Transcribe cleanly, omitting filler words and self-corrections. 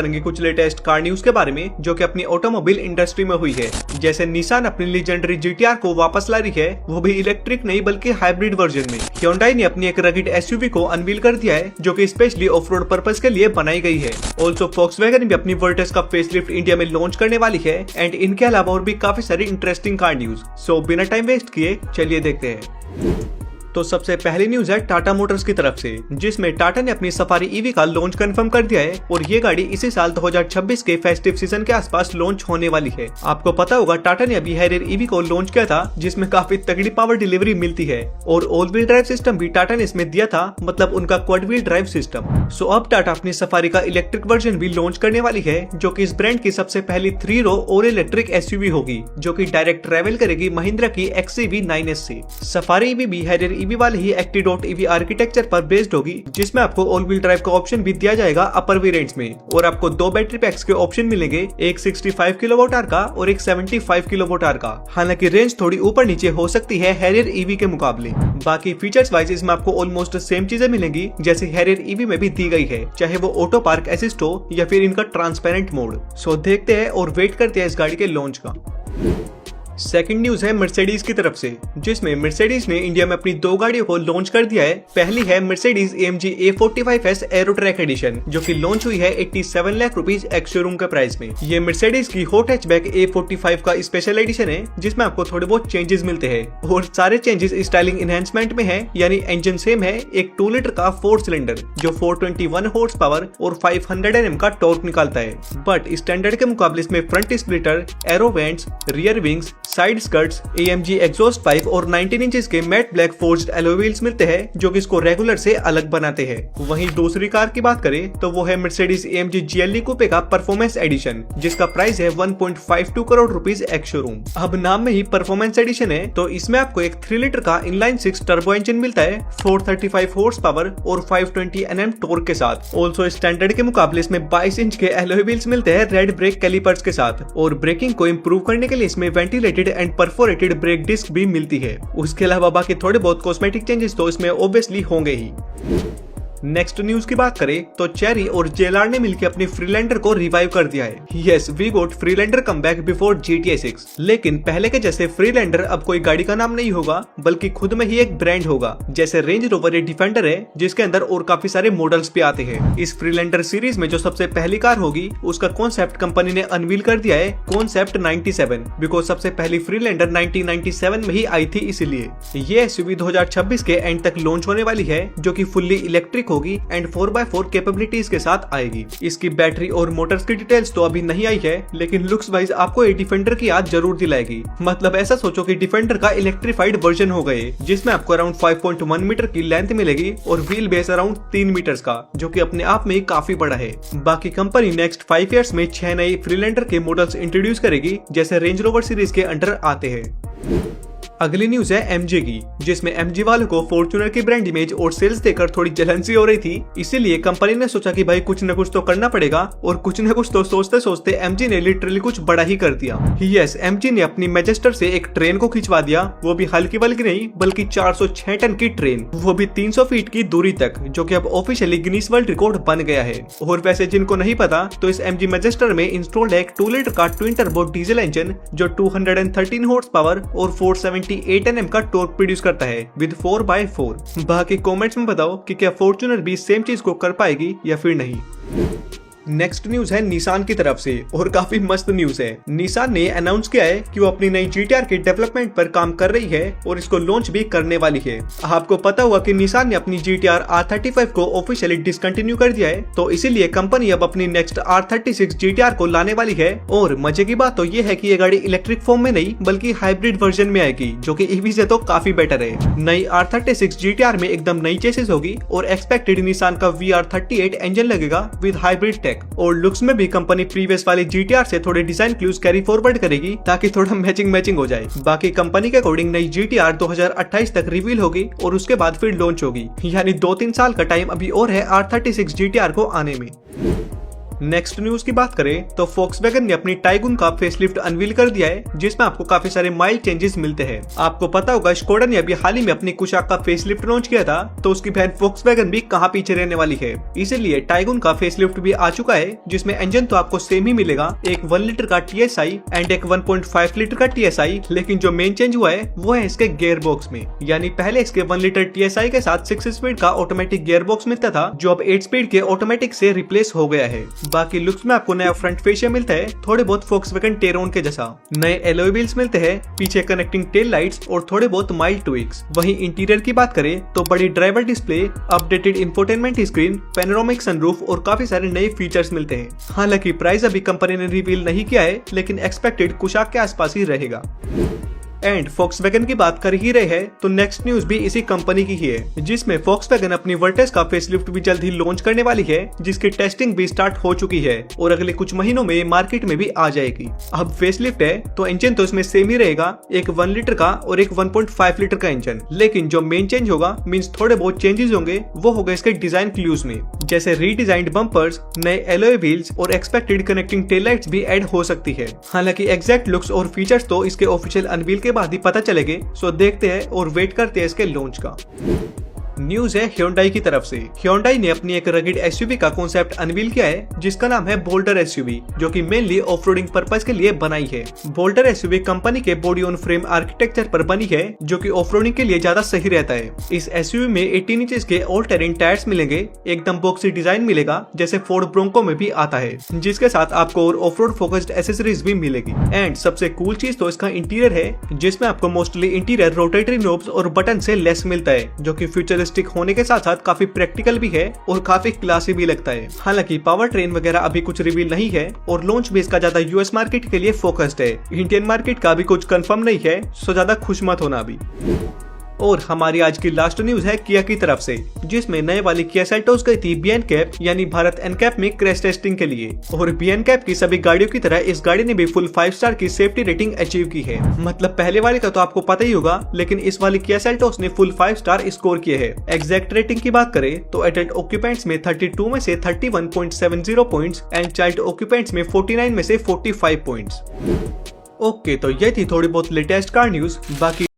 करेंगे कुछ latest car news के बारे में जो कि अपनी ऑटोमोबाइल इंडस्ट्री में हुई है। जैसे निसान अपनी लीजेंडरी जीटीआर को वापस ला रही है, वो भी इलेक्ट्रिक नहीं बल्कि हाइब्रिड वर्जन में। Hyundai ने अपनी एक रगिड एसयूवी को अनवील कर दिया है जो कि स्पेशली ऑफ रोड पर्पज के लिए बनाई गई है। ऑल्सो Volkswagen भी अपनी वर्टस का फेसलिफ्ट इंडिया में लॉन्च करने वाली है एंड इनके अलावा और भी काफी सारी इंटरेस्टिंग कार न्यूज। सो बिना टाइम वेस्ट किए चलिए देखते हैं। तो सबसे पहली न्यूज है टाटा मोटर्स की तरफ से, जिसमें टाटा ने अपनी सफारी ईवी का लॉन्च कंफर्म कर दिया है और ये गाड़ी इसी साल 2026 के फेस्टिव सीजन के आसपास लॉन्च होने वाली है। आपको पता होगा टाटा ने अभी हैरियर ईवी को लॉन्च किया था जिसमें काफी तगड़ी पावर डिलीवरी मिलती है और ऑल व्हील ड्राइव सिस्टम भी टाटा ने इसमें दिया था, मतलब उनका क्वाड व्हील ड्राइव सिस्टम। सो अब टाटा अपनी सफारी का इलेक्ट्रिक वर्जन भी लॉन्च करने वाली है जो की इस ब्रांड की सबसे पहली 3 रो और इलेक्ट्रिक एसयूवी होगी जो की डायरेक्ट ट्रेवल करेगी महिंद्रा की XCV 9S से। सफारी ईवी भी हैरियर ईवी वाले ही Acti.ev आर्किटेक्चर पर बेस्ड होगी जिसमें आपको ऑल व्हील ड्राइव का ऑप्शन भी दिया जाएगा अपर वेरिएंट्स में और आपको 2 बैटरी पैक्स के ऑप्शन मिलेंगे, एक 65 किलोवाट आवर का और एक 75 किलोवाट आवर का। हालांकि रेंज थोड़ी ऊपर नीचे हो सकती है हैरियर ईवी के मुकाबले। बाकी फीचर्स वाइज इसमें आपको ऑलमोस्ट सेम चीजें मिलेंगी जैसे हैरियर ईवी में भी दी गई है, चाहे वो ऑटो पार्क असिस्ट हो या फिर इनका ट्रांसपेरेंट मोड। सो देखते हैं और वेट करते हैं इस गाड़ी के लॉन्च का। सेकंड न्यूज है मर्सिडीज की तरफ से, जिसमें मर्सिडीज ने इंडिया में अपनी 2 गाड़ियों को लॉन्च कर दिया है। पहली है Mercedes AMG A45S aero track edition जो कि लॉन्च हुई है 87 लाख रुपीज एक्स शोरूम के प्राइस में। ये मर्सिडीज की हॉट हैचबैक A45 का स्पेशल एडिशन है जिसमें आपको थोड़े बहुत चेंजेस मिलते हैं और सारे चेंजेस स्टाइलिंग एनहेंसमेंट में है। यानी इंजन सेम है, एक 2 लीटर का 4 सिलेंडर जो 421 हॉर्स पावर और 500 Nm का टॉर्क निकालता है। बट स्टैंडर्ड के मुकाबले इसमें front splitter, arrow vents, rear wings, side skirts, AMG exhaust pipe और 19 इंचेस के matte black forged alloy wheels मिलते हैं जो कि इसको रेगुलर से अलग बनाते हैं। वहीं दूसरी कार की बात करें तो वो है मर्सिडीज AMG GLE कूपे का परफॉर्मेंस एडिशन जिसका प्राइस है 1.52 करोड़ रुपीज एक्स शोरूम। अब नाम में ही परफॉर्मेंस एडिशन है तो इसमें आपको एक 3 लीटर का इनलाइन 6 टर्बो इंजन मिलता है 435 हॉर्स पावर और 520 Nm टॉर्क के साथ। ऑल्सो स्टैंडर्ड के मुकाबले इसमें 22 इंच के एलॉय व्हील्स मिलते हैं रेड ब्रेक कैलिपर्स के साथ और ब्रेकिंग को इम्प्रूव करने के लिए इसमें ventilated and perforated brake disc भी मिलती है। उसके अलावा बाकी थोड़े बहुत कॉस्मेटिक चेंजेस तो इसमें ऑब्वियसली होंगे ही। नेक्स्ट न्यूज की बात करें तो चेरी और JLR ने मिलकर अपनी फ्रीलैंडर को रिवाइव कर दिया है। Yes, we got Freelander come back before GTA 6। लेकिन पहले के जैसे फ्रीलैंडर अब कोई गाड़ी का नाम नहीं होगा बल्कि खुद में ही एक ब्रांड होगा। जैसे रेंज रोवर ये डिफेंडर है जिसके अंदर और काफी सारे मॉडल्स भी आते हैं। इस फ्रीलैंडर सीरीज में जो सबसे पहली कार होगी उसका कॉन्सेप्ट कंपनी ने अनवील कर दिया है, कॉन्सेप्ट 97, बिकॉज सबसे पहली फ्रीलैंडर 1997 में ही आई थी। इसीलिए ये SUV 2026 के एंड तक लॉन्च होने वाली है जो की फुल्ली इलेक्ट्रिक होगी एंड 4x4 कैपेबिलिटीज के साथ आएगी। इसकी बैटरी और मोटर्स की डिटेल्स तो अभी नहीं आई है लेकिन लुक्स वाइज आपको ये डिफेंडर की याद जरूर दिलाएगी। मतलब ऐसा सोचो कि डिफेंडर का इलेक्ट्रिफाइड वर्जन हो गए जिसमें आपको अराउंड 5.1 मीटर की लेंथ मिलेगी और व्हील बेस अराउंड 3 मीटर्स का जो कि अपने आप में काफी बड़ा है। बाकी कंपनी नेक्स्ट 5 इयर्स में 6 नए फ्रीलैंडर के मॉडल्स इंट्रोड्यूस करेगी जैसे रेंज रोवर सीरीज के अंडर आते हैं। अगली न्यूज है MG की, जिसमें MG वालों को फॉर्च्यूनर की ब्रांड इमेज और सेल्स देखकर थोड़ी जलन सी हो रही थी। इसीलिए कंपनी ने सोचा कि भाई कुछ न कुछ तो करना पड़ेगा और कुछ न कुछ तो सोचते सोचते MG ने लिटरली कुछ बड़ा ही कर दिया। यस, MG ने अपनी मैजेस्टर से एक ट्रेन को खिंचवा दिया, वो भी हल्की बल्कि नहीं बल्कि 406 टन की ट्रेन, वो भी 300 फीट की दूरी तक, जो कि अब ऑफिशियली गिनीज वर्ल्ड रिकॉर्ड बन गया है। और वैसे जिनको नहीं पता तो इस MG मैजेस्टर में इंस्टॉल्ड है एक 2 लीटर का ट्विन टर्बो डीजल इंजन जो 213 हॉर्स पावर और 478 Nm का टॉर्क प्रोड्यूस करता है विद 4x4। बाकी कमेंट्स में बताओ कि क्या फॉर्च्यूनर भी सेम चीज को कर पाएगी या फिर नहीं। नेक्स्ट न्यूज है निसान की तरफ से और काफी मस्त न्यूज है। निसान ने अनाउंस किया है कि वो अपनी नई GTR के डेवलपमेंट पर काम कर रही है और इसको लॉन्च भी करने वाली है। आपको पता होगा कि निसान ने अपनी GTR R35 को ऑफिशियली डिसकंटिन्यू कर दिया है तो इसीलिए कंपनी अब अपनी नेक्स्ट R36 GTR को लाने वाली है। और मजे की बात तो ये है कि ये गाड़ी इलेक्ट्रिक फॉर्म में नहीं बल्कि हाइब्रिड वर्जन में आएगी जो कि EV से तो काफी बेटर है। नई R36 GTR में एकदम नई चेसिस होगी और एक्सपेक्टेड निसान का VR38 इंजन लगेगा विद हाइब्रिड टेक। और लुक्स में भी कंपनी प्रीवियस वाली GTR से थोड़े डिजाइन क्लूज कैरी फॉरवर्ड करेगी ताकि थोड़ा मैचिंग हो जाए। बाकी कंपनी के अकॉर्डिंग नई GTR 2028 तक रिवील होगी और उसके बाद फिर लॉन्च होगी, यानी 2-3 साल का टाइम अभी और है R36 GTR को आने में। नेक्स्ट न्यूज की बात करें तो Volkswagen ने अपनी टाइगुन का फेसलिफ्ट अनवील कर दिया है, जिसमें आपको काफी सारे माइल्ड चेंजेस मिलते हैं। आपको पता होगा स्कोडा ने अभी हाल ही में अपनी कुशाक का फेसलिफ्ट लॉन्च किया था, तो उसकी बहन Volkswagen भी कहां पीछे रहने वाली है। इसीलिए टाइगुन का फेसलिफ्ट भी आ चुका है, जिसमें इंजन तो आपको सेम ही मिलेगा, एक 1 लीटर का TSI एंड एक 1.5 लीटर का TSI, लेकिन जो मेन चेंज हुआ है वो है इसके गियर बॉक्स में। यानी पहले इसके 1 लीटर TSI के साथ 6 स्पीड का ऑटोमेटिक गियर बॉक्स मिलता था, जो अब 8 स्पीड के ऑटोमेटिक से रिप्लेस हो गया है। बाकी लुक्स में आपको नया फ्रंट फेशिया मिलता है, थोड़े बहुत Volkswagen Tayron के जैसा। नए एलॉय व्हील्स मिलते हैं, पीछे कनेक्टिंग टेल लाइट्स और थोड़े बहुत माइल्ड ट्विक्स। वहीं इंटीरियर की बात करें तो बड़ी driver display, updated infotainment screen, panoramic sunroof और काफी सारे नए फीचर्स मिलते हैं। हालांकि प्राइस अभी कंपनी ने रिवील नहीं किया है, लेकिन एक्सपेक्टेड कुशाक के आसपास ही रहेगा। एंड Volkswagen की बात कर ही रहे हैं तो नेक्स्ट न्यूज भी इसी कंपनी की ही है, जिसमें Volkswagen अपनी वर्टेस का फेसलिफ्ट भी जल्द ही लॉन्च करने वाली है, जिसकी टेस्टिंग भी स्टार्ट हो चुकी है और अगले कुछ महीनों में मार्केट में भी आ जाएगी। अब फेसलिफ्ट है तो इंजन तो इसमें सेम ही रहेगा, एक 1 लीटर का और एक 1.5 लीटर का इंजन, लेकिन जो मेन चेंज होगा मींस थोड़े बहुत चेंजेस होंगे, वो होगा इसके डिजाइन क्लूज में, जैसे रीडिजाइंड बम्पर्स, नए एलॉय व्हील्स और एक्सपेक्टेड कनेक्टिंग टेल लाइट्स भी ऐड हो सकती है। हालांकि एग्जैक्ट लुक्स और फीचर्स तो इसके ऑफिशियल अनवील के बाद ही पता चलेंगे, सो देखते हैं और वेट करते हैं इसके लॉन्च का। न्यूज है Hyundai की तरफ से। Hyundai ने अपनी एक रगिड SUV का कॉन्सेप्ट अनवील किया है, जिसका नाम है बोल्डर SUV, जो कि मेनली ऑफ-रोडिंग पर्पस के लिए बनाई है। बोल्डर SUV कंपनी के बॉडी ऑन फ्रेम आर्किटेक्चर पर बनी है, जो कि ऑफ-रोडिंग के लिए ज्यादा सही रहता है। इस SUV में 18 इंचेस के ऑल टेरेन टायर्स मिलेंगे, एकदम बॉक्सी डिजाइन मिलेगा जैसे फोर्ड ब्रोंको में भी आता है, जिसके साथ आपको और ऑफ-रोड फोकस्ड एसेसरीज भी मिलेगी। एंड सबसे कूल चीज तो इसका इंटीरियर है, जिसमें आपको मोस्टली इंटीरियर रोटेटरी नोब्स और बटन से लेस मिलता है, जो कि फ्यूचरिस्टिक होने के साथ साथ काफी प्रैक्टिकल भी है और काफी क्लासी भी लगता है। हालांकि पावर ट्रेन वगैरह अभी कुछ रिवील नहीं है और लॉन्च भी इसका ज्यादा US मार्केट के लिए फोकस्ड है। इंडियन मार्केट का अभी कुछ कंफर्म नहीं है, सो ज्यादा खुश मत होना अभी। और हमारी आज की लास्ट न्यूज है किया की तरफ से, जिसमें नए वाली किया सेल्टोस गई थी BNCAP यानी भारत NCAP में क्रैश टेस्टिंग के लिए, और BNCAP की सभी गाड़ियों की तरह इस गाड़ी ने भी फुल 5 स्टार की सेफ्टी रेटिंग अचीव की है। मतलब पहले वाले का तो आपको पता ही होगा, लेकिन इस वाली किया सेल्टोस ने फुल 5 स्टार स्कोर किए हैं। एग्जैक्ट रेटिंग की बात करें तो एडल्ट ऑक्यूपेंट्स में 32 में से 31.70 पॉइंट्स एंड चाइल्ड ऑक्यूपेंट्स में 49 में से 45 पॉइंट्स। ओके, तो ये थी थोड़ी बहुत लेटेस्ट कार न्यूज। बाकी